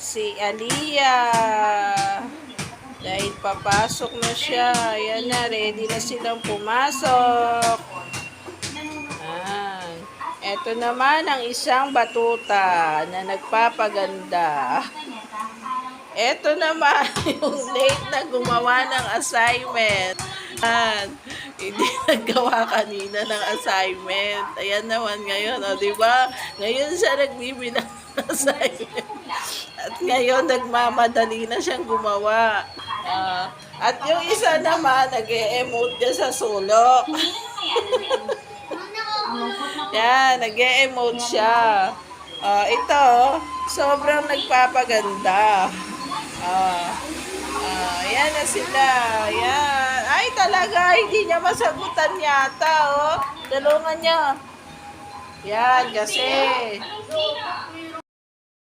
si Aliyah. Dahil papasok na siya. Ayan na, ready na silang pumasok. Ayan. Ito naman ang isang batuta na nagpapaganda. Ito naman yung late na gumawa ng assignment. Ayan. Hindi naggawa kanina ng assignment. Ayan naman ngayon, o diba? Ngayon siya nagbibilang ng assignment. At ngayon nagmamadali na siyang gumawa. At yung isa naman, nag-e-emote niya sa sulok. Yan, nag-e-emote siya. Ito, sobrang nagpapaganda. Yan na sila. Yan. Ay, talaga, hindi niya masagutan yata, oh. Tulungan niya. Yan, kasi